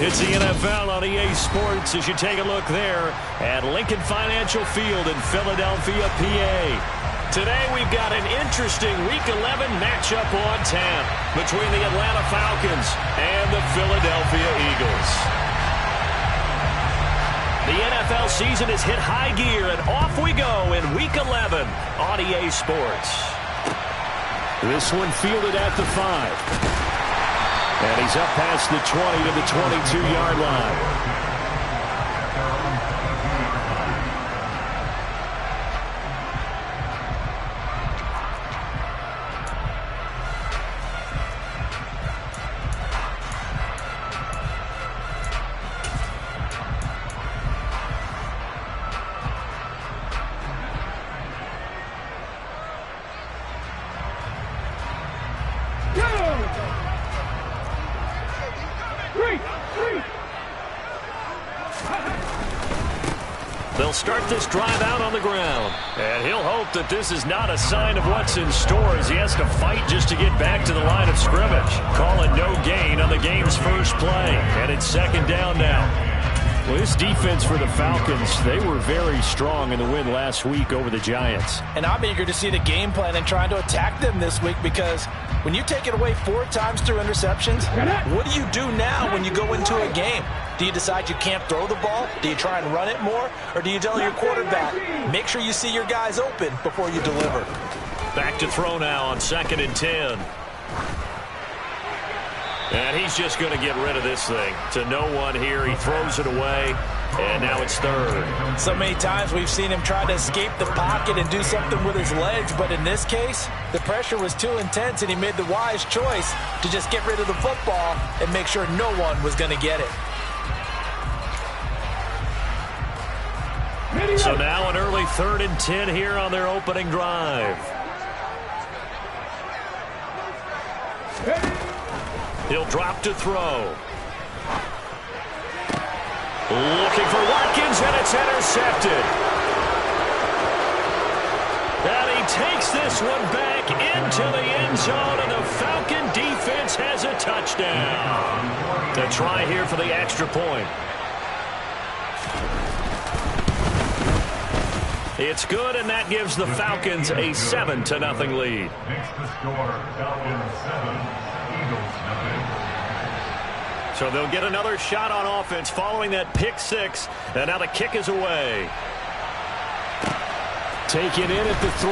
It's the NFL on EA Sports as you take a look there at Lincoln Financial Field in Philadelphia, PA. Today we've got an interesting Week 11 matchup on tap between the Atlanta Falcons and the Philadelphia Eagles. The NFL season has hit high gear, and off we go in Week 11 on EA Sports. This one fielded at the 5. And he's up past the 20 to the 22-yard line. They'll start this drive out on the ground. And he'll hope that this is not a sign of what's in store as he has to fight just to get back to the line of scrimmage. Calling no gain on the game's first play. And it's second down now. Well, this defense for the Falcons, they were very strong in the win last week over the Giants. And I'm eager to see the game plan and trying to attack them this week, because when you take it away 4 times through interceptions, what do you do now when you go into a game? Do you decide you can't throw the ball? Do you try and run it more? Or do you tell your quarterback, make sure you see your guys open before you deliver? Back to throw now on 2nd and 10. And he's just going to get rid of this thing. To no one here. He throws it away. And now it's 3rd. So many times we've seen him try to escape the pocket and do something with his legs. But in this case, the pressure was too intense, and he made the wise choice to just get rid of the football and make sure no one was going to get it. So now an early 3rd and 10 here on their opening drive. He'll drop to throw. Looking for Watkins, and it's intercepted. And he takes this one back into the end zone, and the Falcon defense has a touchdown. The try here for the extra point. It's good, and that gives the Falcons a 7-0 lead. Next to score, Falcons 7, Eagles 9. So they'll get another shot on offense following that pick 6, and now the kick is away. Taken in at the 3.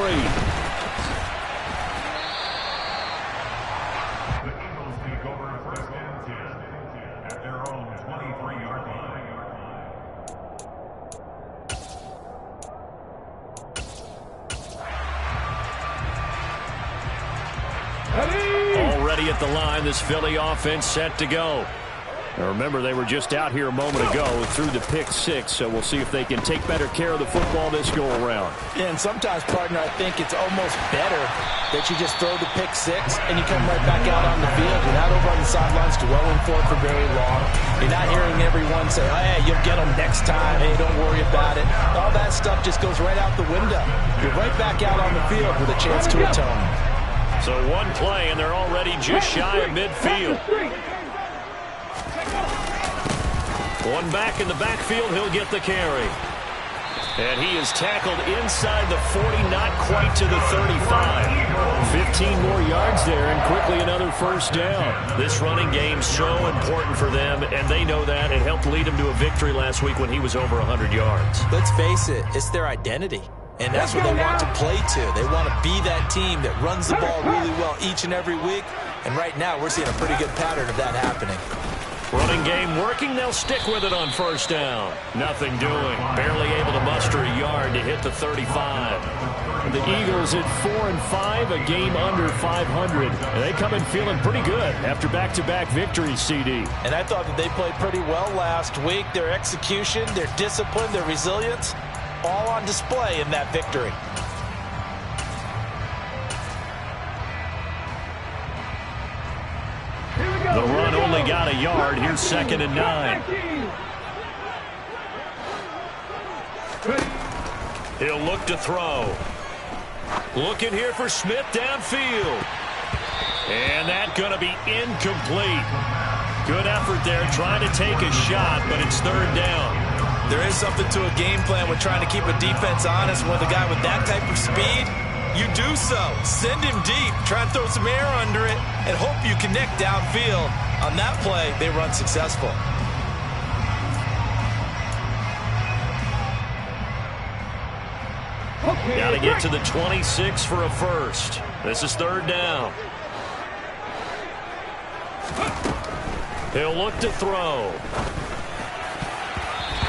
The Eagles take over 1st and 10 at their own 23-yard line. Already at the line, this Philly offense set to go. Now remember, they were just out here a moment ago through the pick 6, so we'll see if they can take better care of the football this go-around. Yeah, and sometimes, partner, I think it's almost better that you just throw the pick 6 and you come right back out on the field. You're not over on the sidelines dwelling for very long. You're not hearing everyone say, oh, hey, you'll get them next time. Hey, don't worry about it. All that stuff just goes right out the window. You're right back out on the field with a chance to atone. So one play, and they're already just shy of midfield. One back in the backfield, he'll get the carry. And he is tackled inside the 40, not quite to the 35. 15 more yards there, and quickly another 1st down. This running game so important for them, and they know that. It helped lead them to a victory last week when he was over 100 yards. Let's face it, it's their identity. And that's what they want to play to. They want to be that team that runs the ball really well each and every week. And right now, we're seeing a pretty good pattern of that happening. Running game working. They'll stick with it on 1st down. Nothing doing. Barely able to muster a yard to hit the 35. The Eagles at 4-5, a game under 500. And they come in feeling pretty good after back-to-back victories, CD. And I thought that they played pretty well last week. Their execution, their discipline, their resilience, all on display in that victory. The run only got a yard. Here's 2nd and 9. He'll look to throw. Looking here for Smith downfield. And that's going to be incomplete. Good effort there, trying to take a shot, but it's third down. There is something to a game plan with trying to keep a defense honest. With a guy with that type of speed, you do so. Send him deep, try and throw some air under it, and hope you connect downfield. On that play, they run successful. Got to get to the 26 for a first. This is third down. He'll look to throw.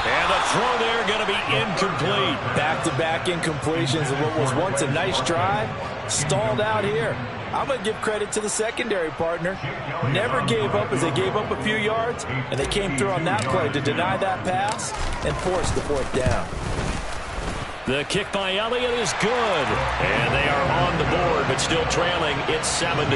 And a throw there going to be incomplete. Back-to-back incompletions of what was once a nice drive, stalled out here. I'm going to give credit to the secondary partner. Never gave up as they gave up a few yards, and they came through on that play to deny that pass and force the fourth down. The kick by Elliott is good. And they are on the board, but still trailing. It's 7-3.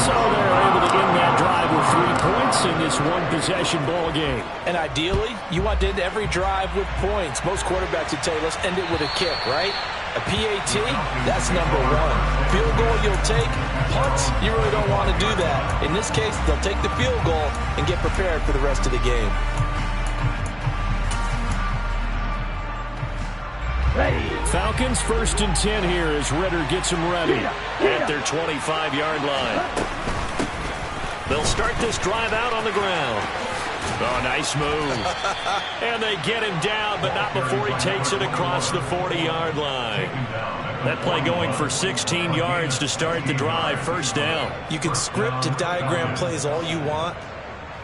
So they're able to end that drive with 3 points in this one-possession ball game. And ideally, you want to end every drive with points. Most quarterbacks would tell you, let's end it with a kick, right? A PAT, that's number 1. Field goal you'll take. Punts, you really don't want to do that. In this case, they'll take the field goal and get prepared for the rest of the game. Falcons 1st and 10 here as Ritter gets them ready at their 25-yard line. They'll start this drive out on the ground. Oh, nice move. And they get him down, but not before he takes it across the 40-yard line. That play going for 16 yards to start the drive. First down. You can script and diagram plays all you want,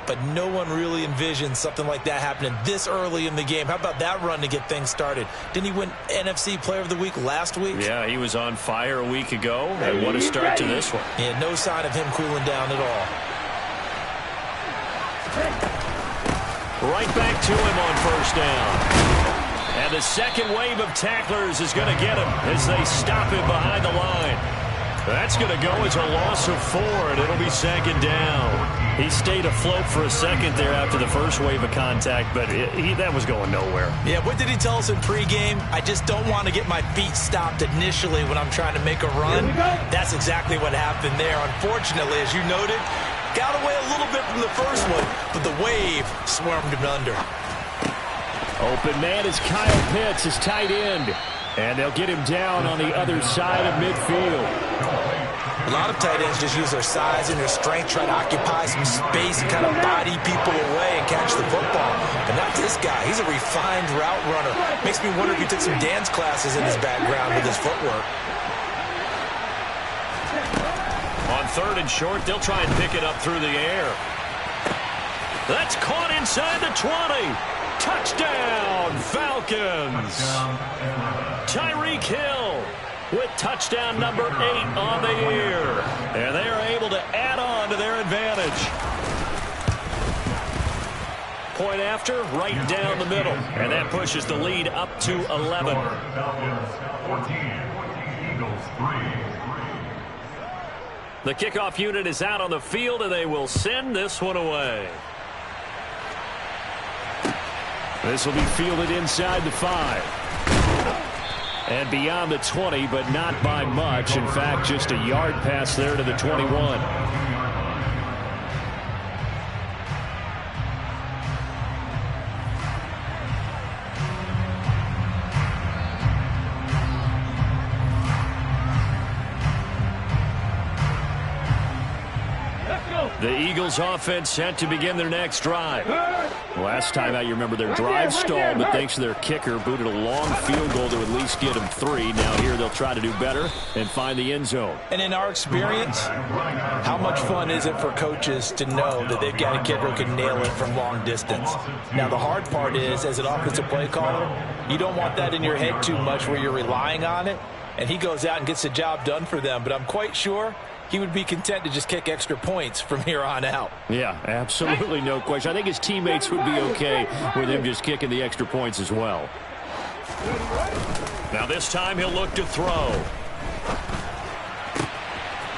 but no one really envisions something like that happening this early in the game. How about that run to get things started? Didn't he win NFC Player of the Week last week? Yeah, he was on fire a week ago. And what a start to this one. Yeah, no sign of him cooling down at all. Right back to him on first down. And the second wave of tacklers is going to get him as they stop him behind the line. That's going to go as a loss of 4, and it'll be second down. He stayed afloat for a second there after the first wave of contact, but that was going nowhere. Yeah, what did he tell us in pregame? I just don't want to get my feet stopped initially when I'm trying to make a run. That's exactly what happened there. Unfortunately, as you noted, got away a little bit from the first one, but the wave swarmed him under. Open man is Kyle Pitts, his tight end. And they'll get him down on the other side of midfield. A lot of tight ends just use their size and their strength, try to occupy some space and kind of body people away and catch the football. But not this guy. He's a refined route runner. Makes me wonder if he took some dance classes in his background with his footwork. On 3rd and short, they'll try and pick it up through the air. That's caught inside the 20. Touchdown, Falcons. Tyreek Hill with touchdown number 8 on the year. And they are able to add on to their advantage. Point after, right down the middle. And that pushes the lead up to 11. Falcons 14, Eagles 3. The kickoff unit is out on the field, and they will send this one away. This will be fielded inside the 5. And beyond the 20, but not by much. In fact, just a yard pass there to the 21. The Eagles offense set to begin their next drive. Last time out, you remember their drive stalled, but thanks to their kicker, booted a long field goal to at least get them 3. Now here they'll try to do better and find the end zone. And in our experience, how much fun is it for coaches to know that they've got a kicker who can nail it from long distance? Now the hard part is, as an offensive play caller, you don't want that in your head too much where you're relying on it, and he goes out and gets the job done for them. But I'm quite sure he would be content to just kick extra points from here on out. Yeah, absolutely no question. I think his teammates would be okay with him just kicking the extra points as well. Now this time he'll look to throw.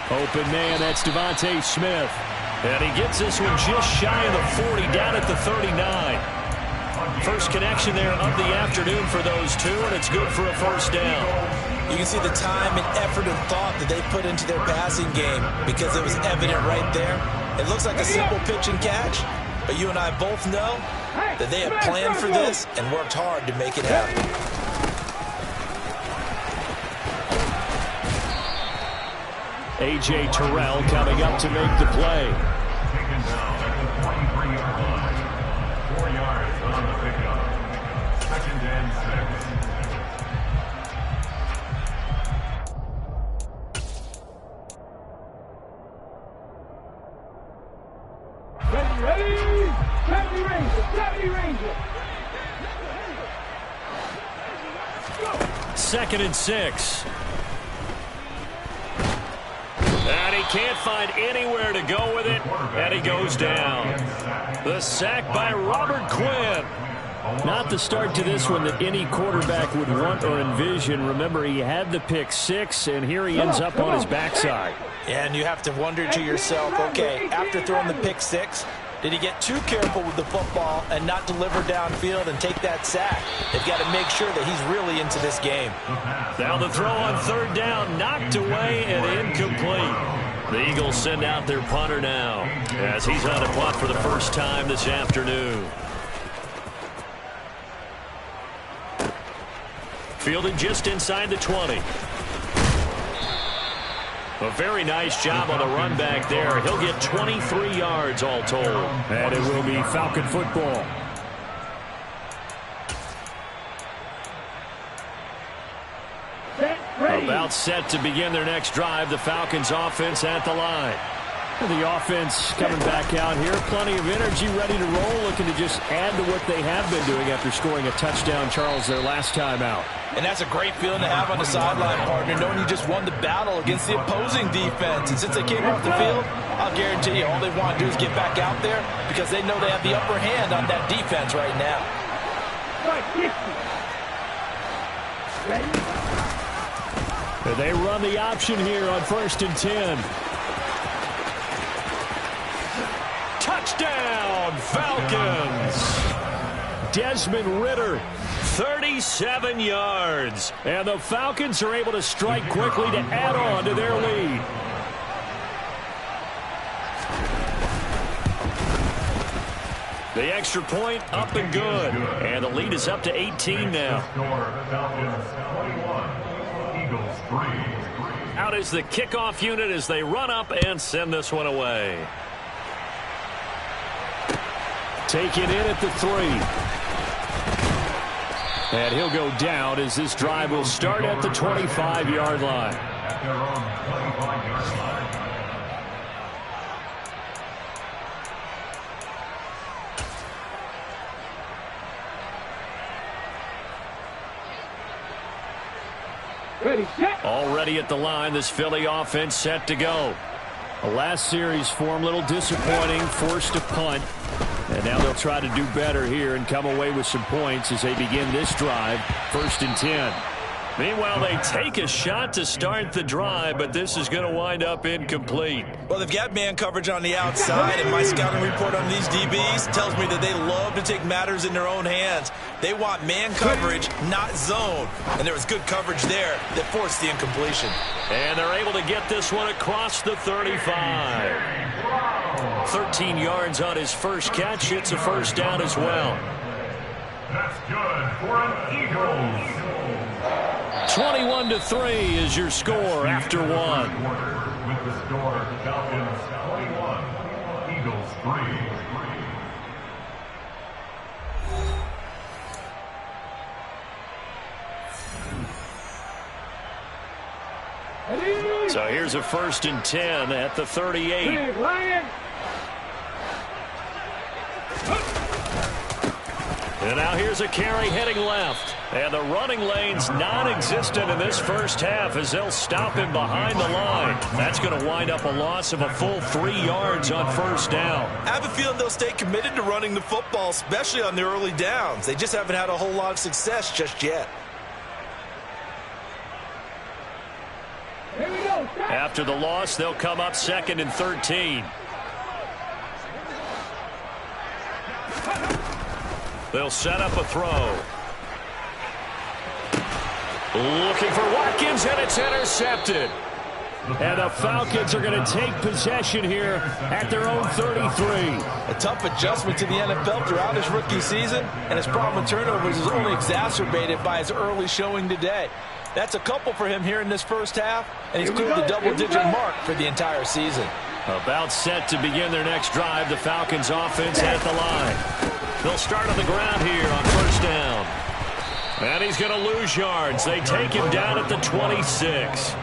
Open man, that's Devontae Smith. And he gets this one just shy of the 40, down at the 39. First connection there of the afternoon for those two, and it's good for a first down. You can see the time and effort and thought that they put into their passing game because it was evident right there. It looks like a simple pitch and catch, but you and I both know that they have planned for this and worked hard to make it happen. A.J. Terrell coming up to make the play. Taken down at the 23-yard line. 4 yards on the pickup. 2nd and 6. Ready! Deputy Ranger! Deputy Ranger! 2nd and 6. And he can't find anywhere to go with it, and he goes down. The sack by Robert Quinn. Not the start to this one that any quarterback would want or envision. Remember, he had the pick 6, and here he ends up on his backside. And you have to wonder to yourself, okay, after throwing the pick 6, did he get too careful with the football and not deliver downfield and take that sack? They've got to make sure that he's really into this game. Now the throw on 3rd down, knocked away and incomplete. The Eagles send out their punter now as he's on a punt for the first time this afternoon. Fielded just inside the 20. A very nice job on the run back there. He'll get 23 yards all told. And it will be Falcon football. About set to begin their next drive. The Falcons offense at the line. The offense coming back out here. Plenty of energy, ready to roll, looking to just add to what they have been doing after scoring a touchdown, Charles, their last time out. And that's a great feeling to have on the sideline, partner, knowing you just won the battle against the opposing defense. And since they came off the field, I'll guarantee you all they want to do is get back out there because they know they have the upper hand on that defense right now. And they run the option here on 1st and 10. Touchdown, Falcons! Desmond Ridder, 37 yards. And the Falcons are able to strike quickly to add on to their lead. The extra point up and good. And the lead is up to 18 now. Falcons 21, Eagles 3. Out is the kickoff unit as they run up and send this one away. Taken in at the 3. And he'll go down as this drive will start at the 25-yard line. At their own 25-yard line. Ready, set! Already at the line, this Philly offense set to go. The last series for him, a little disappointing, forced a punt. And now they'll try to do better here and come away with some points as they begin this drive, 1st and 10. Meanwhile, they take a shot to start the drive, but this is going to wind up incomplete. Well, they've got man coverage on the outside, and my scouting report on these DBs tells me that they love to take matters in their own hands. They want man coverage, not zone. And there was good coverage there that forced the incompletion. And they're able to get this one across the 35. 13 yards on his first catch. It's a first down as well. That's good for an Eagles. 21-3 is your score after one. With the score, Falcons 21, Eagles 3. So here's a 1st and 10 at the 38. Big Lion! And now here's a carry heading left. And the running lane's non-existent in this first half as they'll stop him behind the line. That's going to wind up a loss of a full 3 yards on 1st down. I have a feeling they'll stay committed to running the football, especially on the early downs. They just haven't had a whole lot of success just yet. Here we go! After the loss, they'll come up 2nd and 13. They'll set up a throw. Looking for Watkins, and it's intercepted. And the Falcons are going to take possession here at their own 33. A tough adjustment to the NFL throughout his rookie season, and his problem with turnovers is only exacerbated by his early showing today. That's a couple for him here in this first half, and he's cleared the double-digit mark for the entire season. About set to begin their next drive, the Falcons offense at the line. They'll start on the ground here on first down. And he's going to lose yards. They take him down at the 26.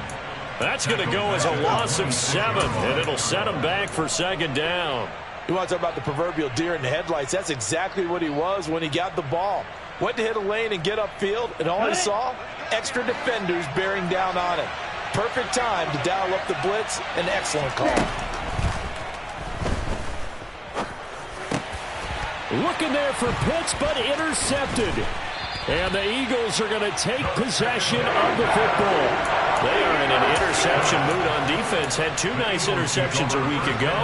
That's going to go as a loss of 7, and it'll set him back for second down. You want to talk about the proverbial deer in the headlights? That's exactly what he was when he got the ball. Went to hit a lane and get upfield, and all he saw, extra defenders bearing down on him. Perfect time to dial up the blitz. An excellent call. Looking there for Pitts, but intercepted. And the Eagles are going to take possession of the football. They are in an interception mood on defense. Had 2 nice interceptions a week ago.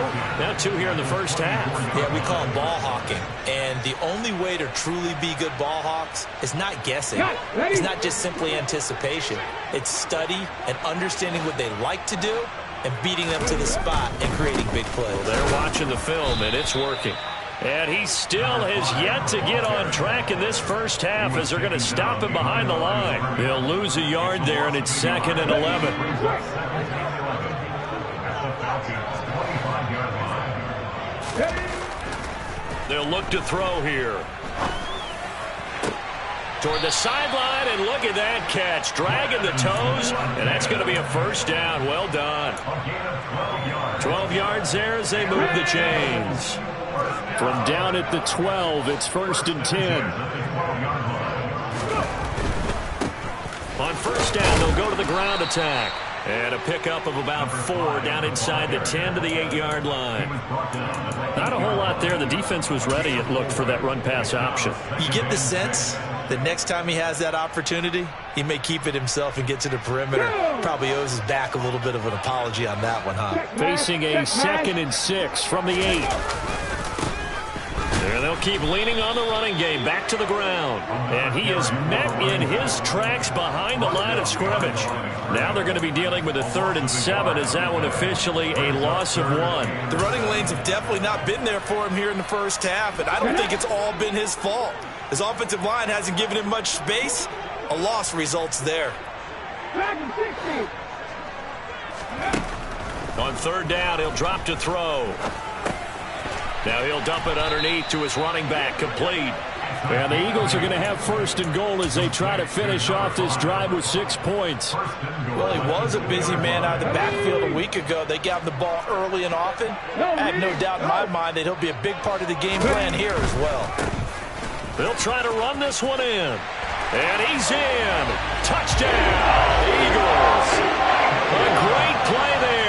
Now 2 here in the first half. Yeah, we call them ball hawking. And the only way to truly be good ball hawks is not guessing. It's not just simply anticipation. It's study and understanding what they like to do and beating them to the spot and creating big plays. Well, they're watching the film, and it's working. And he still has yet to get on track in this first half as they're going to stop him behind the line. They'll lose a yard there, and it's 2nd and 11. They'll look to throw here. Toward the sideline, and look at that catch. Dragging the toes, and that's going to be a first down. Well done. 12 yards there as they move the chains. From down at the 12, it's 1st and 10. On first down, they'll go to the ground attack. And a pickup of about 4 down inside the 10 to the 8-yard line. Not a whole lot there. The defense was ready, it looked, for that run-pass option. You get the sense that next time he has that opportunity, he may keep it himself and get to the perimeter. Probably owes his back a little bit of an apology on that one, huh? Facing a 2nd and 6 from the 8. And they'll keep leaning on the running game, back to the ground. And he is met in his tracks behind the line of scrimmage. Now they're going to be dealing with a 3rd and 7 as that one officially a loss of 1. The running lanes have definitely not been there for him here in the first half, and I don't think it's all been his fault. His offensive line hasn't given him much space. A loss results there. On 3rd down, he'll drop to throw. Now he'll dump it underneath to his running back, complete. And the Eagles are going to have 1st and goal as they try to finish off this drive with 6 points. Well, he was a busy man out of the backfield a week ago. They got him the ball early and often. I have no doubt in my mind that he'll be a big part of the game plan here as well. They'll try to run this one in. And he's in. Touchdown, Eagles. A great play there.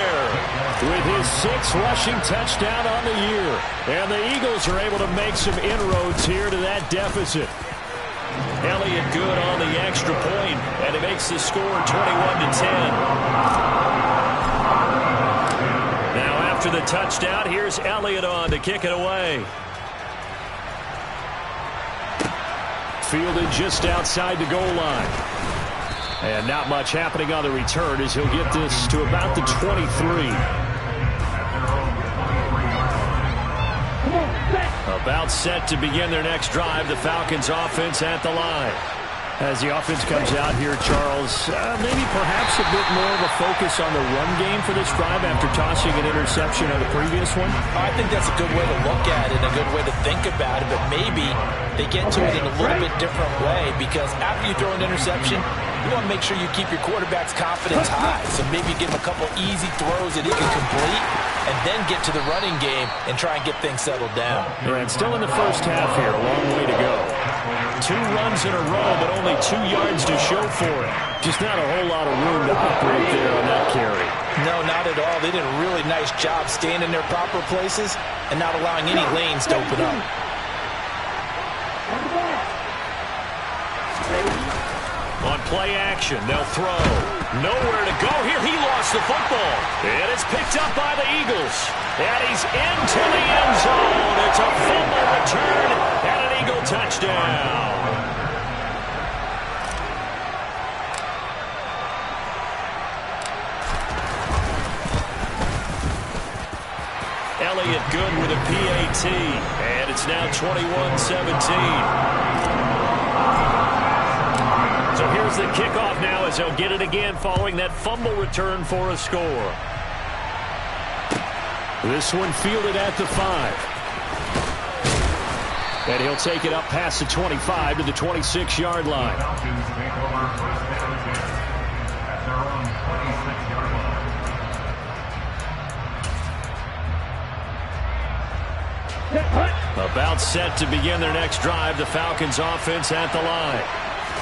With his 6th rushing touchdown on the year. And the Eagles are able to make some inroads here to that deficit. Elliott good on the extra point, and it makes the score 21-10. Now after the touchdown, here's Elliott on to kick it away. Fielded just outside the goal line. And not much happening on the return as he'll get this to about the 23. About set to begin their next drive, the Falcons offense at the line. As the offense comes out here, Charles, maybe perhaps a bit more of a focus on the run game for this drive after tossing an interception on the previous one? I think that's a good way to look at it, a good way to think about it, but maybe they get to it in a little bit different way because after you throw an interception, you want to make sure you keep your quarterback's confidence high. So maybe give him a couple easy throws that he can complete and then get to the running game and try and get things settled down. And still in the first half here, a long way to go. 2 runs in a row, but only 2 yards to show for it. Just not a whole lot of room to operate there on that carry. No, not at all. They did a really nice job staying in their proper places and not allowing any lanes to open up. On play action, they'll throw. Nowhere to go here. He lost the football. And it's picked up by the Eagles. And he's into the end zone. It's a fumble return and an Eagle touchdown. it good with a PAT. And it's now 21-17. So here's the kickoff now as they'll get it again following that fumble return for a score. This one fielded at the 5. And he'll take it up past the 25 to the 26-yard line. Falcons take over first down and 10 at their own 26-yard line. About set to begin their next drive, the Falcons offense at the line.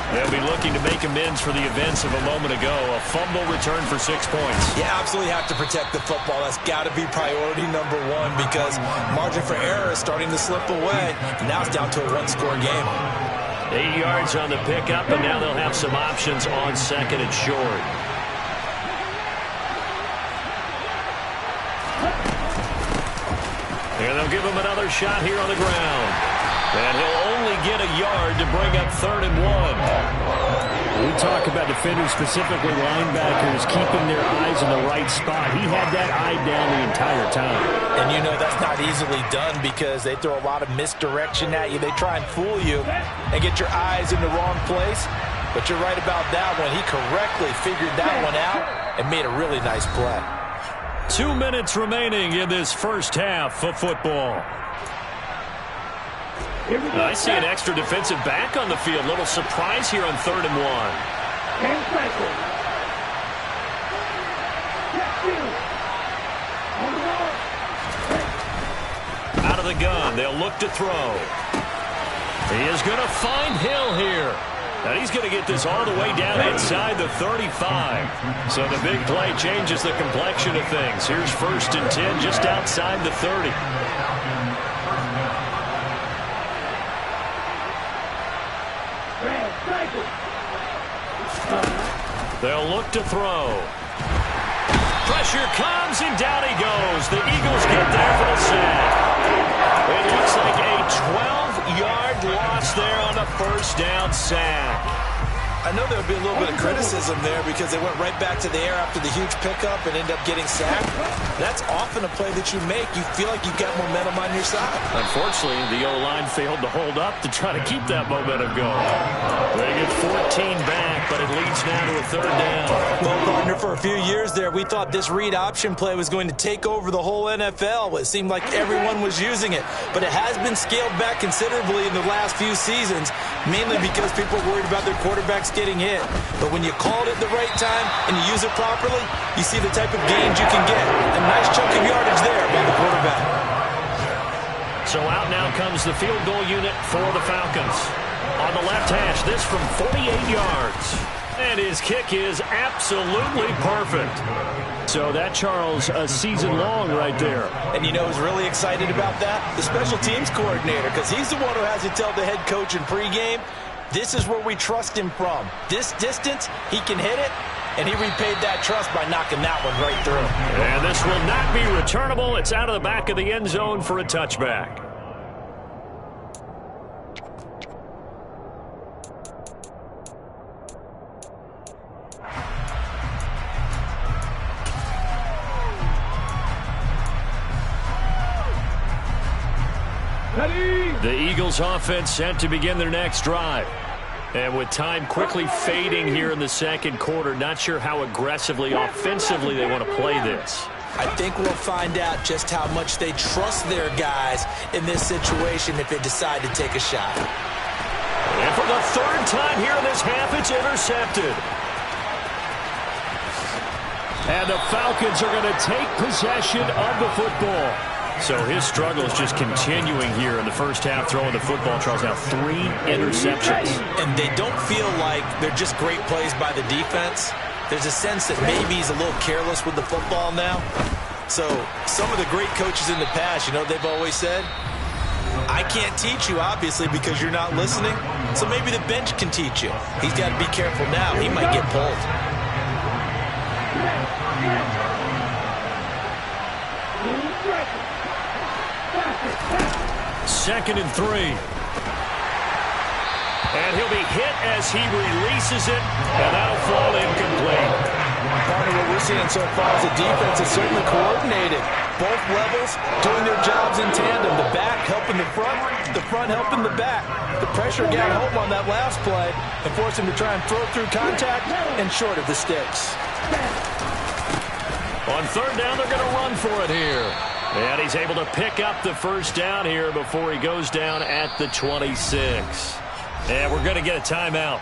They'll be looking to make amends for the events of a moment ago. A fumble return for 6 points. You absolutely have to protect the football. That's got to be priority number one because margin for error is starting to slip away. Now it's down to a one-score game. 8 yards on the pickup, and now they'll have some options on second and short. And they'll give him another shot here on the ground. And he'll only get a yard to bring up 3rd and 1. We talk about defenders, specifically linebackers, keeping their eyes in the right spot. He had that eye down the entire time. And you know that's not easily done because they throw a lot of misdirection at you. They try and fool you and get your eyes in the wrong place. But you're right about that one. He correctly figured that one out and made a really nice play. 2 minutes remaining in this first half of football. I see an extra defensive back on the field. Little surprise here on 3rd and 1. Out of the gun, they'll look to throw. He is going to find Hill here. And he's going to get this all the way down inside the 35. So the big play changes the complexion of things. Here's 1st and 10 just outside the 30. They'll look to throw. Pressure comes, and down he goes. The Eagles get there for the sack. It looks like a 12-yard loss there on a first down sack. I know there'll be a little bit of criticism there because they went right back to the air after the huge pickup and ended up getting sacked. That's often a play that you make. You feel like you've got momentum on your side. Unfortunately, the O-line failed to hold up to try to keep that momentum going. They get 14 back, but it leads now to a 3rd down. Well, partner, for a few years there, we thought this read option play was going to take over the whole NFL. It seemed like everyone was using it, but it has been scaled back considerably in the last few seasons, mainly because people are worried about their quarterbacks getting hit. But when you call it at the right time and you use it properly, you see the type of gains you can get. A nice chunk of yardage there by the quarterback. So out now comes the field goal unit for the Falcons. On the left hash, this from 48 yards. And his kick is absolutely perfect. So that, Charles, a season long right there. And you know who's really excited about that? The special teams coordinator, because he's the one who has to tell the head coach in pregame, this is where we trust him from. This distance, he can hit it, and he repaid that trust by knocking that one right through. And this will not be returnable. It's out of the back of the end zone for a touchback. The Eagles offense set to begin their next drive. And with time quickly fading here in the second quarter, not sure how aggressively, offensively they want to play this. I think we'll find out just how much they trust their guys in this situation if they decide to take a shot. And for the 3rd time here in this half, it's intercepted. And the Falcons are going to take possession of the football. So his struggle is just continuing here in the first half, throwing the football. Charles, now 3 interceptions. And they don't feel like they're just great plays by the defense. There's a sense that maybe he's a little careless with the football now. So some of the great coaches in the past, you know, they've always said, I can't teach you, obviously, because you're not listening. So maybe the bench can teach you. He's got to be careful now. He might get pulled. 2nd and 3. And he'll be hit as he releases it, and that'll fall incomplete. Partner, what we're seeing so far is the defense is certainly coordinated. Both levels doing their jobs in tandem. The back helping the front helping the back. The pressure got home on that last play and forced him to try and throw through contact and short of the sticks. On third down, they're going to run for it here. And he's able to pick up the first down here before he goes down at the 26. And we're going to get a timeout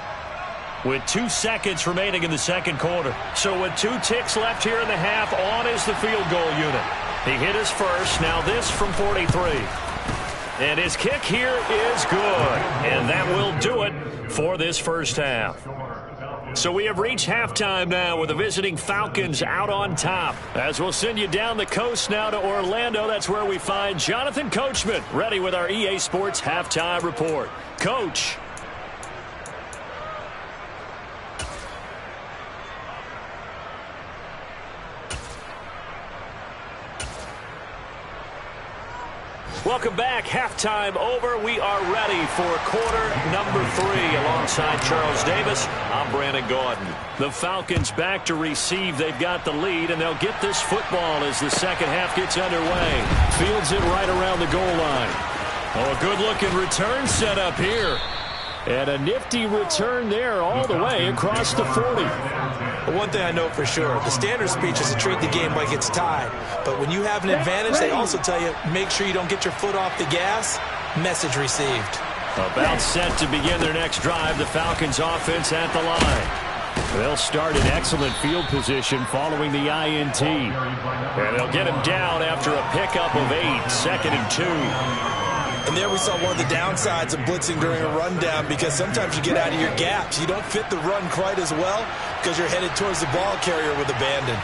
with 2 seconds remaining in the second quarter. So with 2 ticks left here in the half, on is the field goal unit. He hit his first, now this from 43. And his kick here is good. And that will do it for this first half. So we have reached halftime now with the visiting Falcons out on top. As we'll send you down the coast now to Orlando, that's where we find Jonathan Coachman ready with our EA Sports halftime report. Coach. Welcome back. Halftime over. We are ready for quarter number 3. Alongside Charles Davis, I'm Brandon Gaudin. The Falcons back to receive. They've got the lead, and they'll get this football as the second half gets underway. Fields it right around the goal line. Oh, a good-looking return set up here. And a nifty return there all the way across the 40. One thing I know for sure, the standard speech is to treat the game like it's tied. But when you have an advantage, they also tell you, make sure you don't get your foot off the gas. Message received. About set to begin their next drive, the Falcons offense at the line. They'll start in excellent field position following the INT. And they'll get him down after a pickup of 8, 2nd and 2. And there we saw one of the downsides of blitzing during a rundown, because sometimes you get out of your gaps. You don't fit the run quite as well because you're headed towards the ball carrier with abandon.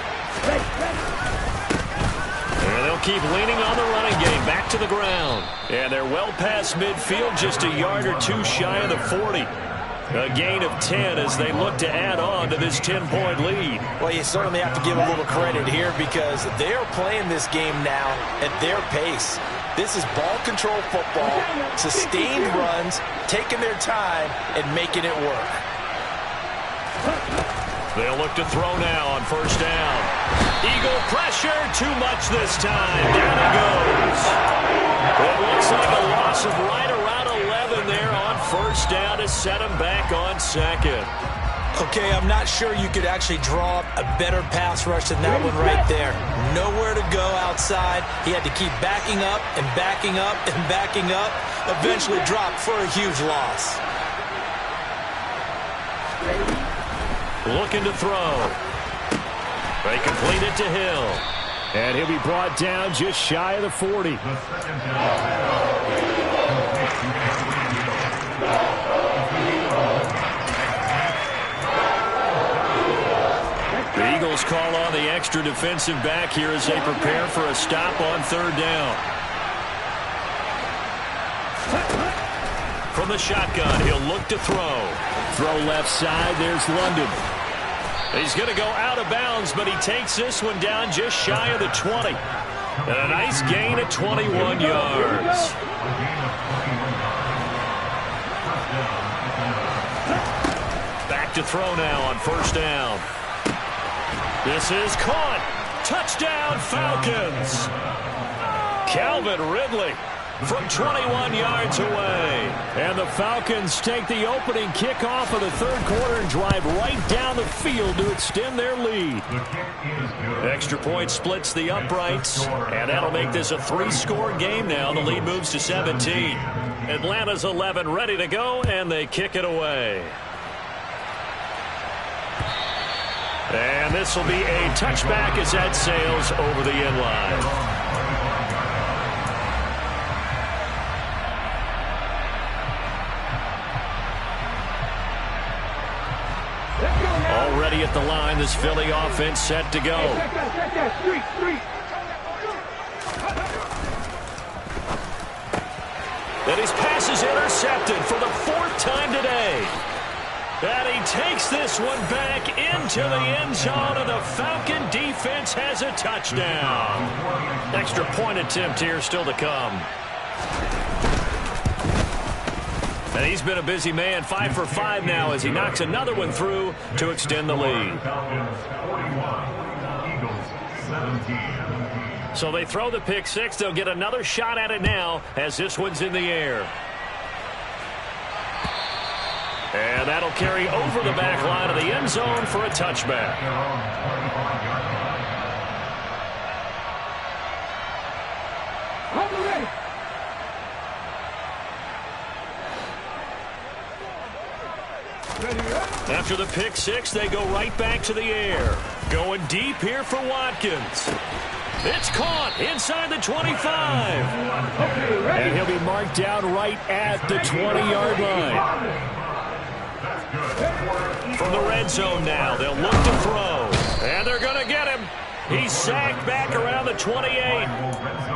And they'll keep leaning on the running game back to the ground. And they're well past midfield, just a yard or 2 shy of the 40. A gain of 10 as they look to add on to this 10-point lead. Well, you certainly have to give a little credit here because they're playing this game now at their pace. This is ball control football, sustained runs, taking their time, and making it work. They'll look to throw now on first down. Eagle pressure, too much this time. Down he goes. It looks like a loss of right around 11 there on first down to set him back on second. Okay, I'm not sure you could actually draw up a better pass rush than that one right there. Nowhere to go outside. He had to keep backing up and backing up and backing up. Eventually dropped for a huge loss. Looking to throw. They complete it to Hill. And he'll be brought down just shy of the 40. The Eagles call on the extra defensive back here as they prepare for a stop on third down. From the shotgun, he'll look to throw. Throw left side, there's London. He's going to go out of bounds, but he takes this one down just shy of the 20. And a nice gain of 21 yards. Back to throw now on first down. This is caught. Touchdown, Falcons. Calvin Ridley from 21 yards away. And the Falcons take the opening kickoff of the third quarter and drive right down the field to extend their lead. Extra point splits the uprights, and that'll make this a 3-score game now. The lead moves to 17. Atlanta's 11 ready to go, and they kick it away. And this will be a touchback as that sails over the end line. Already at the line, this Philly offense set to go. And his pass is intercepted for the 4th time today. And he takes this one back into the end zone, and the Falcon defense has a touchdown. Extra point attempt here still to come. And he's been a busy man, 5 for 5 now as he knocks another one through to extend the lead. Falcons 41, Eagles 17. So they throw the pick six. They'll get another shot at it now as this one's in the air. And that'll carry over the back line of the end zone for a touchback. After the pick six, they go right back to the air. Going deep here for Watkins. It's caught inside the 25. And he'll be marked down right at the 20-yard line. From the red zone now, they'll look to throw. And they're going to get him. He's sacked back around the 28.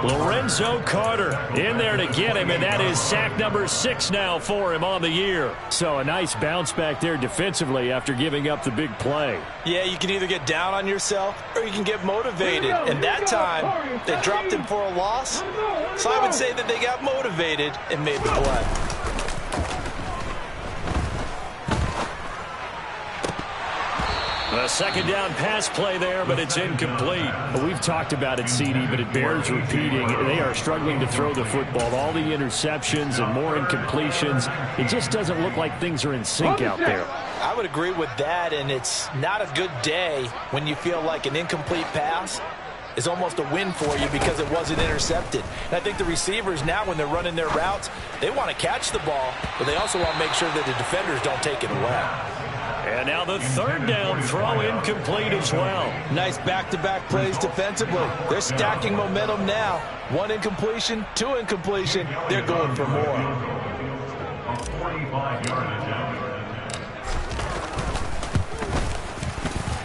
Lorenzo Carter in there to get him, and that is sack number 6 now for him on the year. So a nice bounce back there defensively after giving up the big play. Yeah, you can either get down on yourself or you can get motivated. And that time, they dropped him for a loss. So I would say that they got motivated and made the play. A second down pass play there, but it's incomplete. We've talked about it, CD, but it bears repeating. They are struggling to throw the football. All the interceptions and more incompletions. It just doesn't look like things are in sync out there. I would agree with that, and it's not a good day when you feel like an incomplete pass is almost a win for you because it wasn't intercepted. And I think the receivers now, when they're running their routes, they want to catch the ball, but they also want to make sure that the defenders don't take it away. And now the third down throw incomplete as well. Nice back-to-back plays defensively. They're stacking momentum now. 1 incompletion, 2 incompletion. They're going for more. A 45-yard attempt.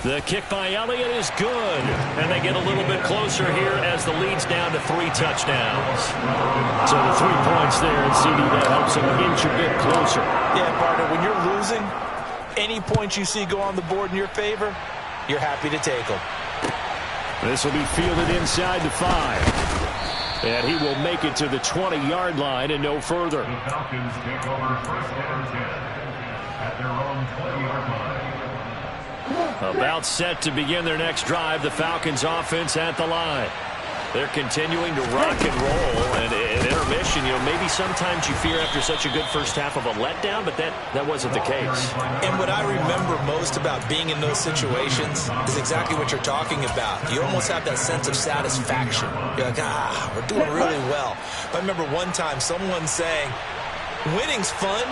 The kick by Elliott is good. And they get a little bit closer here as the lead's down to 3 touchdowns. So the 3 points there, and CD, that helps them inch a bit closer. Yeah, partner, when you're losing, any points you see go on the board in your favor, you're happy to take them. This will be fielded inside the 5. And he will make it to the 20-yard line and no further. The Falcons take over first and 10 at their own 20-yard line. About set to begin their next drive, the Falcons offense at the line. They're continuing to rock and roll, and at intermission, maybe sometimes you fear after such a good first half of a letdown, but that wasn't the case. And what I remember most about being in those situations is exactly what you're talking about. You almost have that sense of satisfaction. You're like, we're doing really well. I remember one time someone saying, winning's fun,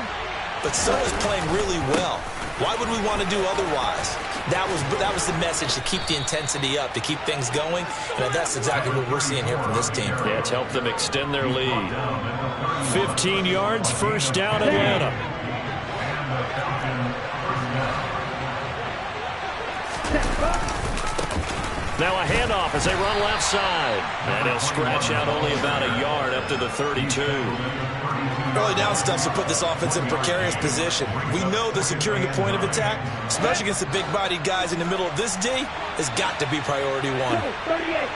but so is playing really well. Why would we want to do otherwise? That was the message, to keep the intensity up, to keep things going. And that's exactly what we're seeing here from this team. Yeah, it's helped them extend their lead. 15 yards, first down, Atlanta. Now a handoff as they run left side. And he'll scratch out only about a yard up to the 32. Early down stuff to put this offense in a precarious position. We know that securing the point of attack, especially against the big-bodied guys in the middle of this D, has got to be priority 1. 38.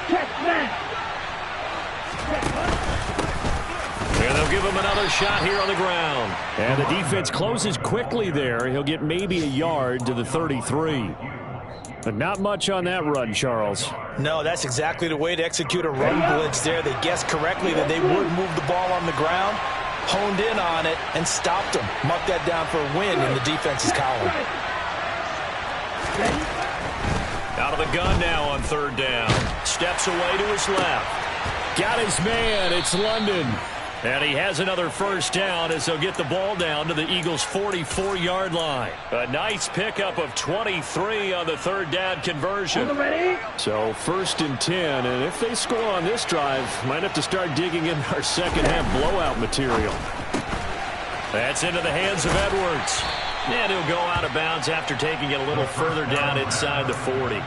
Check man. And they'll give him another shot here on the ground. And the defense closes quickly there. He'll get maybe a yard to the 33. But not much on that run, Charles. No, that's exactly the way to execute a run blitz there. They guessed correctly that they would move the ball on the ground, honed in on it, and stopped them. Mark that down for a win in the defense's column. Out of the gun now on third down. Steps away to his left. Got his man. It's London. And he has another first down as they'll get the ball down to the Eagles' 44-yard line. A nice pickup of 23 on the third down conversion. So first and 10, and if they score on this drive, might have to start digging in our second half blowout material. That's into the hands of Edwards. And he'll go out of bounds after taking it a little further down inside the 40. Complete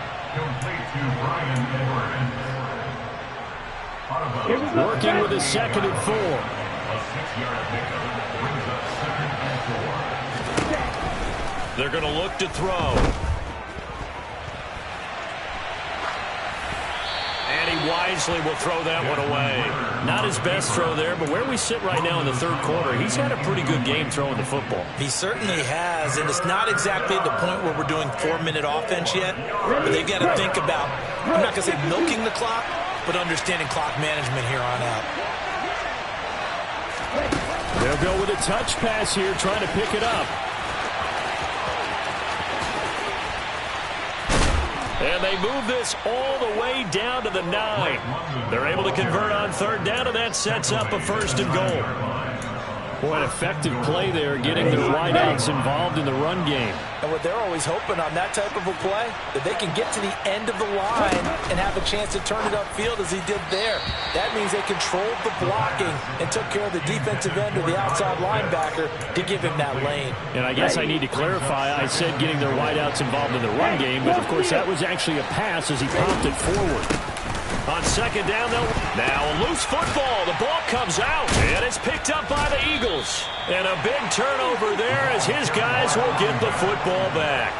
to Brian Edwards. Working with a second and 4. A 6-yard pickup brings up second and 4. They're going to look to throw. And he wisely will throw that one away. Not his best throw there, but where we sit right now in the third quarter, he's had a pretty good game throwing the football. He certainly has, and it's not exactly at the point where we're doing 4-minute offense yet, but they've got to think about, I'm not going to say milking the clock, but understanding clock management here on out. They'll go with a touch pass here, trying to pick it up. And they move this all the way down to the 9. They're able to convert on third down, and that sets up a 1st and goal. Boy, an effective play there, getting their wideouts involved in the run game. And what they're always hoping on that type of a play, that they can get to the end of the line and have a chance to turn it upfield as he did there. That means they controlled the blocking and took care of the defensive end or the outside linebacker to give him that lane. And I guess I need to clarify, I said getting their wideouts involved in the run game, but of course that was actually a pass as he popped it forward. On second down, though, now a loose football. The ball comes out, and it's picked up by the Eagles. And a big turnover there as his guys will get the football back.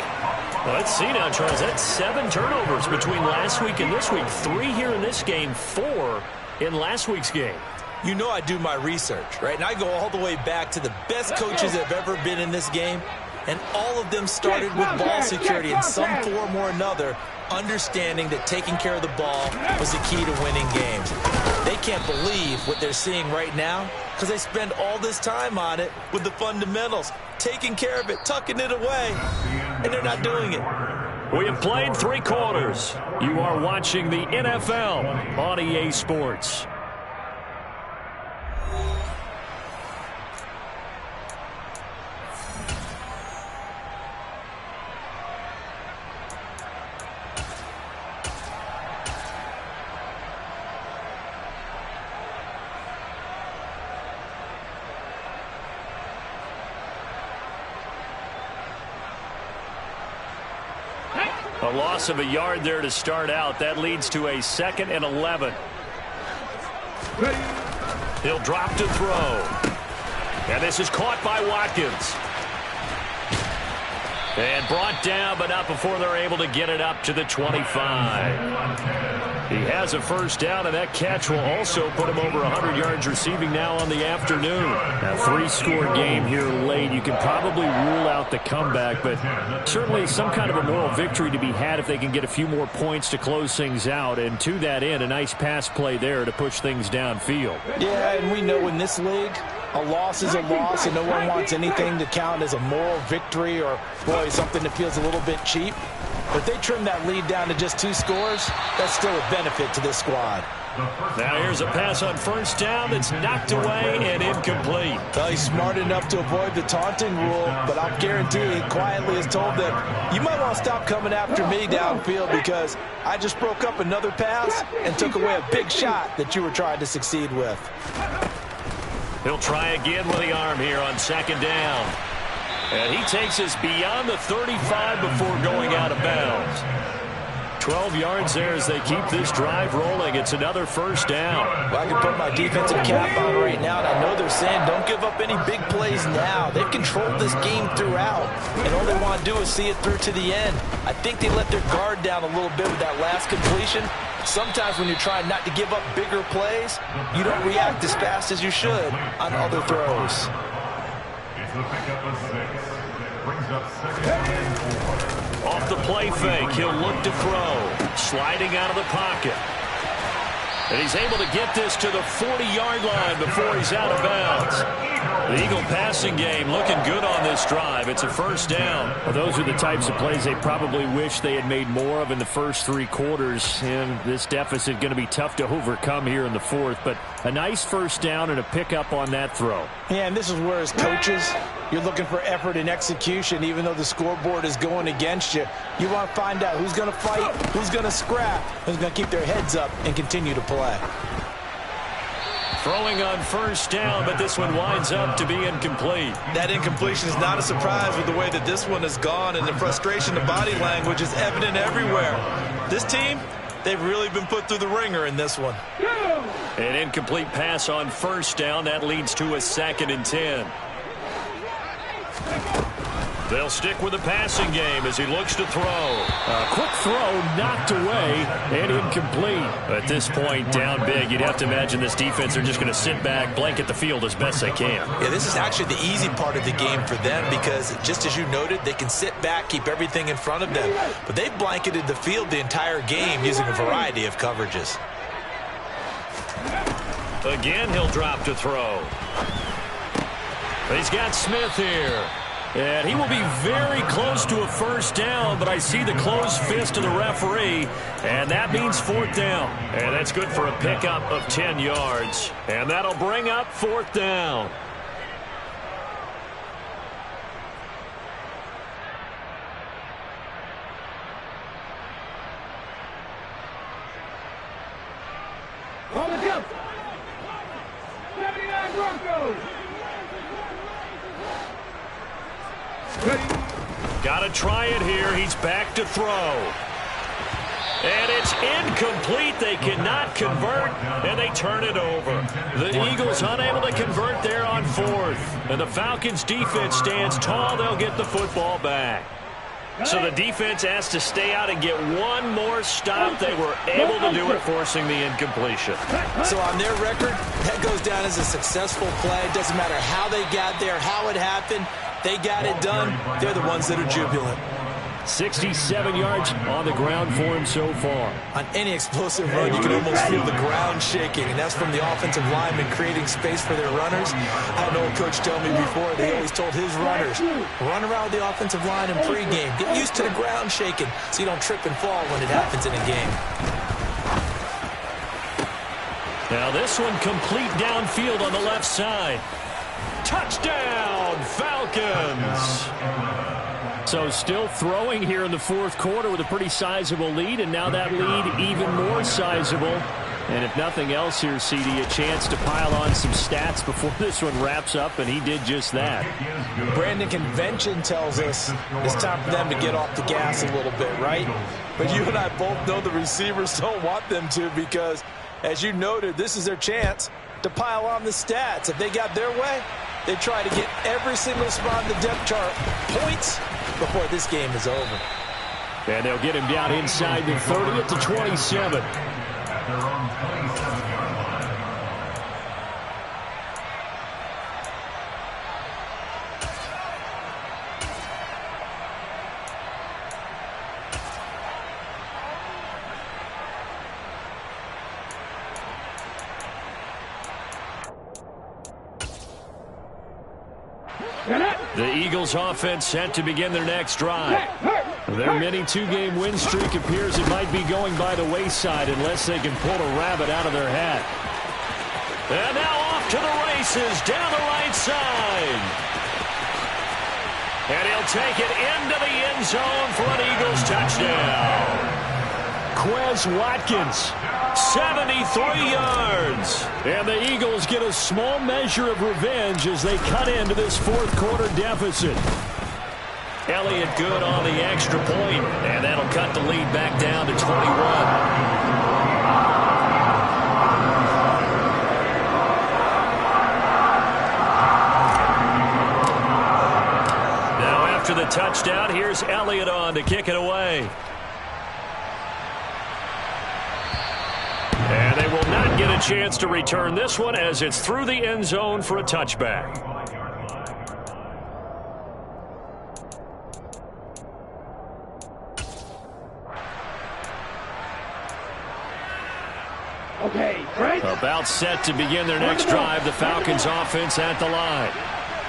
Well, let's see now, Charles. That's 7 turnovers between last week and this week. 3 here in this game, 4 in last week's game. You know I do my research, right? And I go all the way back to the best coaches that have ever been in this game. And all of them started with ball security in some form or another, understanding that taking care of the ball was the key to winning games. They can't believe what they're seeing right now because they spend all this time on it with the fundamentals, taking care of it, tucking it away, and they're not doing it. We have played 3 quarters. You are watching the NFL on EA Sports. A loss of a yard there to start out. That leads to a 2nd and 11. He'll drop to throw. And this is caught by Watkins. And brought down, but not before they're able to get it up to the 25. He has a 1st down, and that catch will also put him over 100 yards receiving now on the afternoon. A 3-score game here late. You can probably rule out the comeback, but certainly some kind of a moral victory to be had if they can get a few more points to close things out. And to that end, a nice pass play there to push things downfield. Yeah, and we know in this league, a loss is a loss, and no one wants anything to count as a moral victory or, boy, something that feels a little bit cheap. But if they trim that lead down to just 2 scores, that's still a benefit to this squad. Now here's a pass on 1st down that's knocked away and incomplete. Well, he's smart enough to avoid the taunting rule, but I'll guarantee he quietly has told them, you might want to stop coming after me downfield because I just broke up another pass and took away a big shot that you were trying to succeed with. He'll try again with the arm here on 2nd down. And he takes us beyond the 35 before going out of bounds. 12 yards there as they keep this drive rolling. It's another 1st down. Well, I can put my defensive cap on right now, and I know they're saying don't give up any big plays now. They've controlled this game throughout, and all they want to do is see it through to the end. I think they let their guard down a little bit with that last completion. Sometimes when you're trying not to give up bigger plays, you don't react as fast as you should on other throws. It's the pickup of 6. Brings up 2nd and 4. Off the play fake, he'll look to throw. Sliding out of the pocket. And he's able to get this to the 40-yard line before he's out of bounds. The Eagle passing game looking good on this drive. It's a 1st down. Well, those are the types of plays they probably wish they had made more of in the first 3 quarters. And this deficit going to be tough to overcome here in the 4th. But a nice 1st down and a pickup on that throw. Yeah, and this is where as coaches, you're looking for effort and execution even though the scoreboard is going against you. You want to find out who's going to fight, who's going to scrap, who's going to keep their heads up and continue to play. Throwing on 1st down, but this one winds up to be incomplete. That incompletion is not a surprise with the way that this one has gone, and the frustration, the body language is evident everywhere. This team, they've really been put through the ringer in this one. An incomplete pass on 1st down. That leads to a 2nd and 10. They'll stick with the passing game as he looks to throw. A quick throw knocked away and incomplete. At this point, down big, you'd have to imagine this defense are just going to sit back, blanket the field as best they can. Yeah, this is actually the easy part of the game for them because, just as you noted, they can sit back, keep everything in front of them. But they've blanketed the field the entire game using a variety of coverages. Again, he'll drop to throw. He's got Smith here. And he will be very close to a first down, but I see the closed fist of the referee, and that means fourth down. And that's good for a pickup of 10 yards. And that'll bring up fourth down. On the jump. 79 Broncos. Got to try it here. He's back to throw. And it's incomplete. They cannot convert, and they turn it over. The Eagles unable to convert there on fourth. And the Falcons' defense stands tall. They'll get the football back. So the defense has to stay out and get one more stop. They were able to do it, forcing the incompletion. So on their record, that goes down as a successful play. It doesn't matter how they got there, how it happened. They got it done. They're the ones that are jubilant. 67 yards on the ground for him so far. On any explosive run, you can almost feel the ground shaking, and that's from the offensive linemen creating space for their runners. I had an old coach tell me before, they always told his runners, run around the offensive line in pregame. Get used to the ground shaking so you don't trip and fall when it happens in a game. Now this one complete downfield on the left side. Touchdown, Falcons! So still throwing here in the fourth quarter with a pretty sizable lead, and now that lead even more sizable. And if nothing else here, CD, a chance to pile on some stats before this one wraps up, and he did just that. Brandon, convention tells us it's time for them to get off the gas a little bit, right? But you and I both know the receivers don't want them to because, as you noted, this is their chance to pile on the stats. If they got their way, they try to get every single spot in the depth chart points before this game is over. And they'll get him down inside the 30 at the 27. At their own 27-yard line. The Eagles offense set to begin their next drive. Their mini two-game win streak appears it might be going by the wayside unless they can pull a rabbit out of their hat. And now off to the races down the right side. And he'll take it into the end zone for an Eagles touchdown. Quez Watkins, 73 yards. and the Eagles get a small measure of revenge as they cut into this fourth quarter deficit. Elliott good on the extra point, and that'll cut the lead back down to 21. Now after the touchdown, here's Elliott on to kick it away. And they will not get a chance to return this one as it's through the end zone for a touchback. Okay, Frank. About set to begin their next drive, the Falcons offense at the line.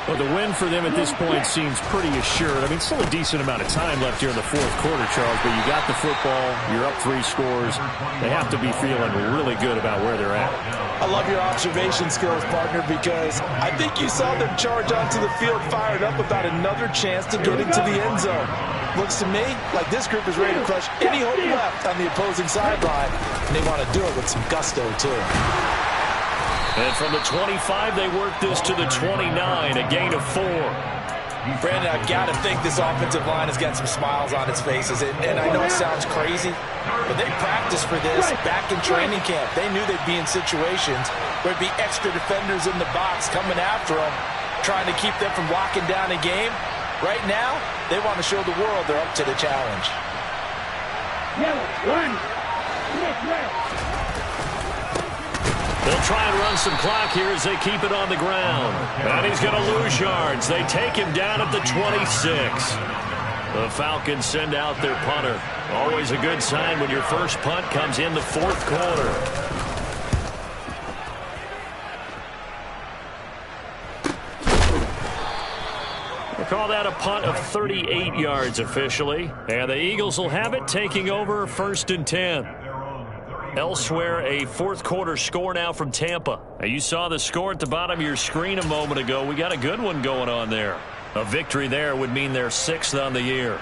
Well, the win for them at this point seems pretty assured. I mean, still a decent amount of time left here in the fourth quarter, Charles, but you got the football, you're up 3 scores. They have to be feeling really good about where they're at. I love your observation skills, partner, because I think you saw them charge onto the field fired up about another chance to get into the end zone. Looks to me like this group is ready to crush any hope left on the opposing sideline, and they want to do it with some gusto, too. And from the 25, they work this to the 29, a gain of 4. Brandon, I've got to think this offensive line has got some smiles on its faces. And I know it sounds crazy, but they practiced for this back in training camp. They knew they'd be in situations where there'd be extra defenders in the box coming after them, trying to keep them from locking down a game. Right now, they want to show the world they're up to the challenge. Yellow, 1. Red. They'll try and run some clock here as they keep it on the ground. And he's going to lose yards. They take him down at the 26. The Falcons send out their punter. Always a good sign when your first punt comes in the fourth quarter. We'll call that a punt of 38 yards officially. And the Eagles will have it, taking over 1st and 10. Elsewhere, a fourth quarter score now from Tampa. Now, you saw the score at the bottom of your screen a moment ago. We got a good one going on there. A victory there would mean they're 6th on the year.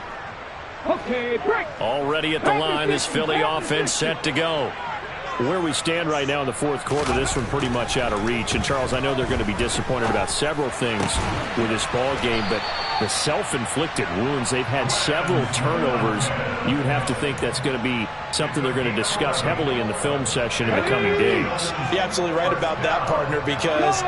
Okay, break. Already at the line, this Philly offense set to go. Where we stand right now in the fourth quarter, this one pretty much out of reach. And, Charles, I know they're going to be disappointed about several things with this ball game, but the self-inflicted wounds, they've had several turnovers. You would have to think that's going to be something they're going to discuss heavily in the film session in the coming days. You're absolutely right about that, partner, because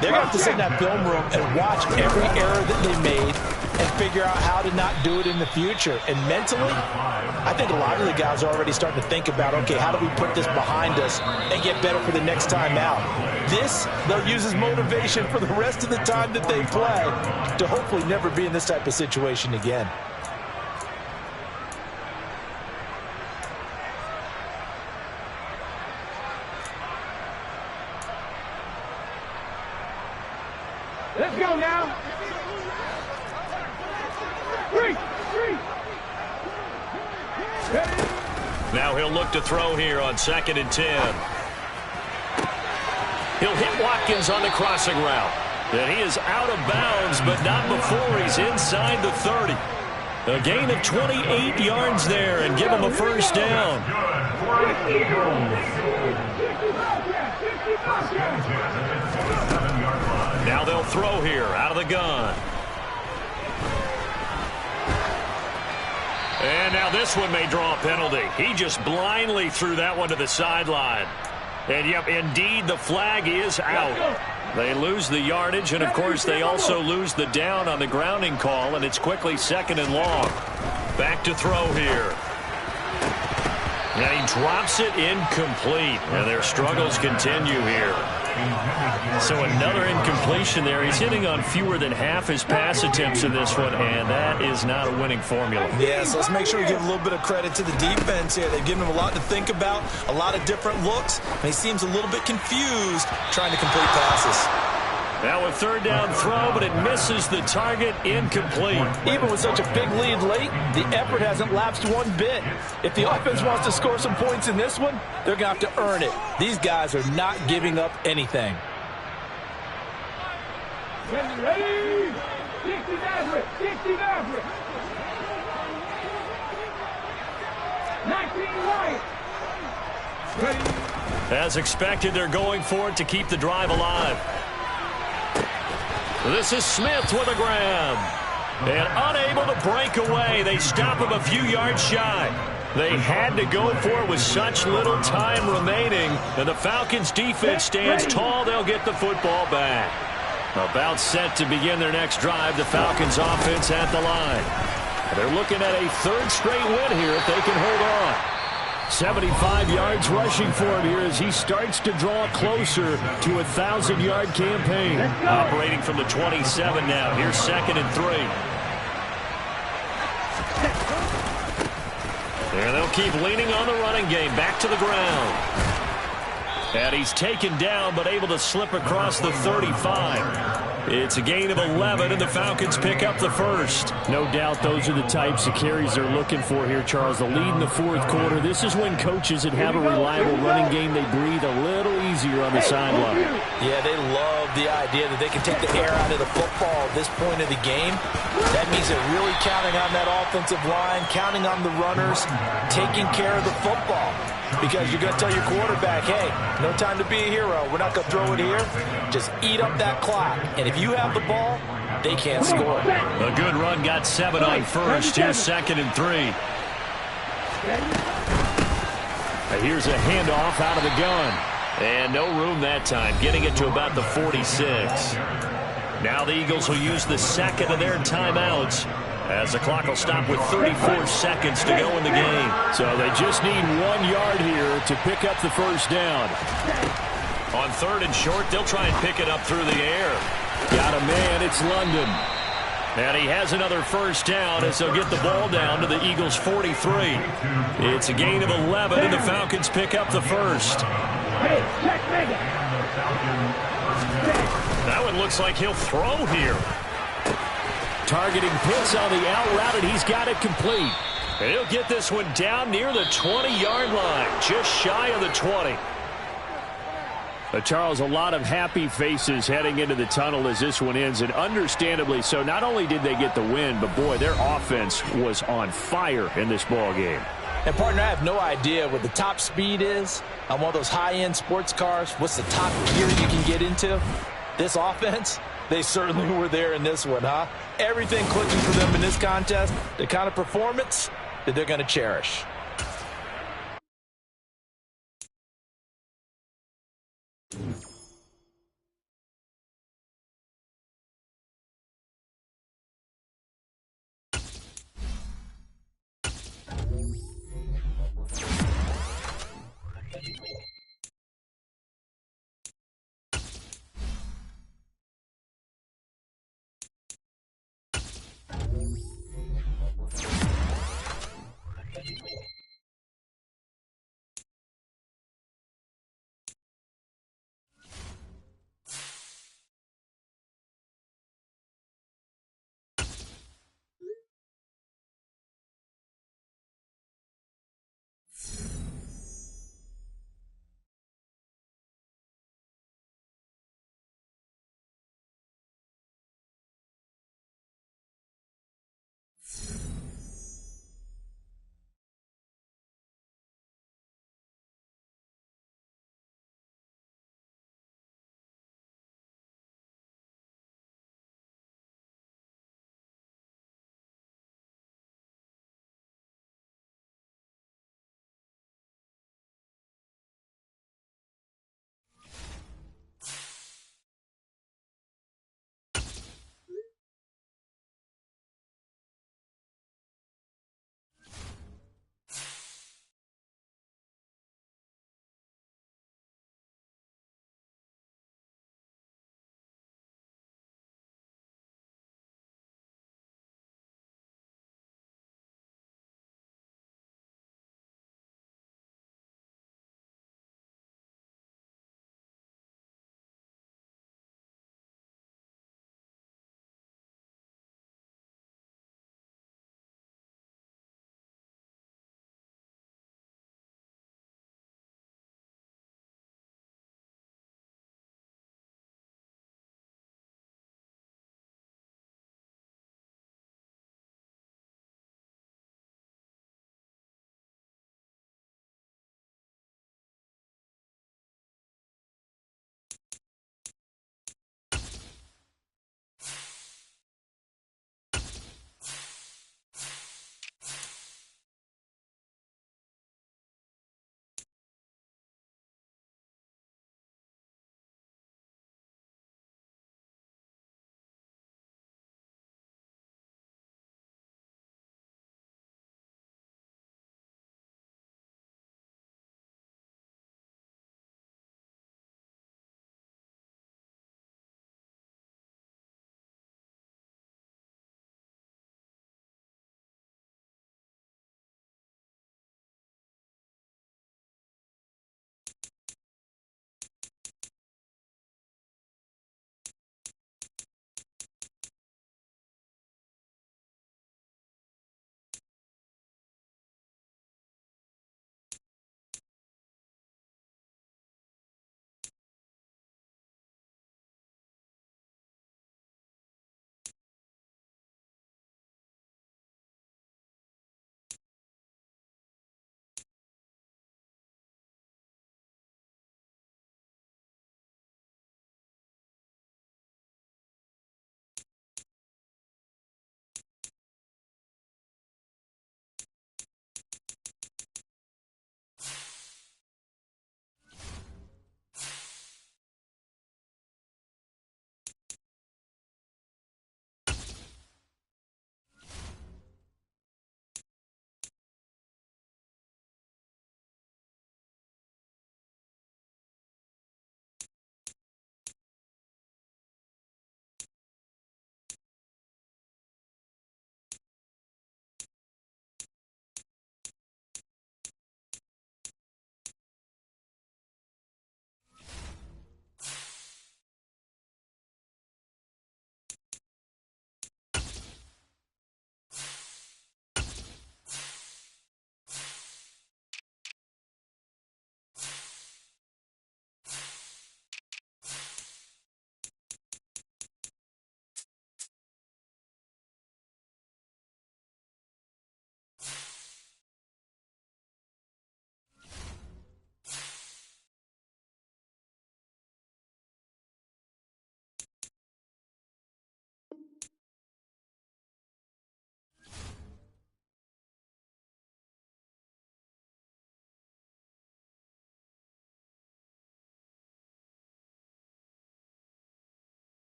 they're going to have to sit in that film room and watch every error that they made and figure out how to not do it in the future. And mentally, I think a lot of the guys are already starting to think about, okay, how do we put this behind us and get better for the next time out? This, they'll use as motivation for the rest of the time that they play to hopefully never be in this type of situation again. Let's go now. 3. Now he'll look to throw here on 2nd and 10. He'll hit Watkins on the crossing route. And he is out of bounds, but not before he's inside the 30. A gain of 28 yards there and give him a first down. Now they'll throw here out of the gun. And now this one may draw a penalty. He just blindly threw that one to the sideline. And, yep, indeed, the flag is out. They lose the yardage, and, of course, they also lose the down on the grounding call, and it's quickly 2nd and long. Back to throw here. And he drops it incomplete, and their struggles continue here. So another incompletion there. He's hitting on fewer than half his pass attempts in this one, and that is not a winning formula. Yeah, so let's make sure we give a little bit of credit to the defense here. They've given him a lot to think about, a lot of different looks, and he seems a little bit confused trying to complete passes. Now a 3rd down throw, but it misses the target, incomplete. Even with such a big lead late, the effort hasn't lapsed one bit. If the offense wants to score some points in this one, they're going to have to earn it. These guys are not giving up anything. Ready? 60 Maverick. 19 White. Ready? As expected, they're going for it to keep the drive alive. This is Smith with a grab. And unable to break away. They stop him a few yards shy. They had to go for it with such little time remaining. And the Falcons defense stands tall. They'll get the football back. About set to begin their next drive. The Falcons offense at the line. They're looking at a 3rd straight win here if they can hold on. 75 yards rushing for him here as he starts to draw closer to a 1,000-yard campaign. Operating from the 27 now. Here's 2nd and 3. And they'll keep leaning on the running game. Back to the ground. And he's taken down but able to slip across the 35. It's a gain of 11, and the Falcons pick up the first. No doubt those are the types of carries they're looking for here, Charles. The lead in the fourth quarter. This is when coaches that have a reliable running game, they breathe a little easier on the sideline. Yeah, they love the idea that they can take the air out of the football at this point of the game. That means they're really counting on that offensive line, counting on the runners, taking care of the football. Because you're going to tell your quarterback, hey, no time to be a hero. We're not going to throw it here. Just eat up that clock. And if you have the ball, they can't score. A good run got 7 on first. Here's 2nd and 3. Here's a handoff out of the gun. And no room that time, getting it to about the 46. Now the Eagles will use the second of their timeouts as the clock will stop with 34 seconds to go in the game. So they just need 1 yard here to pick up the first down. On 3rd and short, they'll try and pick it up through the air. Got a man, it's London. And he has another first down as they'll get the ball down to the Eagles' 43. It's a gain of 11, and the Falcons pick up the first. Hey, check Megan. That one looks like he'll throw here. Targeting Pitts on the out route, and he's got it complete. And he'll get this one down near the 20-yard line, just shy of the 20. Charles, a lot of happy faces heading into the tunnel as this one ends, and understandably so. Not only did they get the win, but, boy, their offense was on fire in this ball game. And, partner, I have no idea what the top speed is on one of those high-end sports cars. What's the top gear you can get into? This offense, they certainly were there in this one, huh? Everything clicking for them in this contest, the kind of performance that they're going to cherish.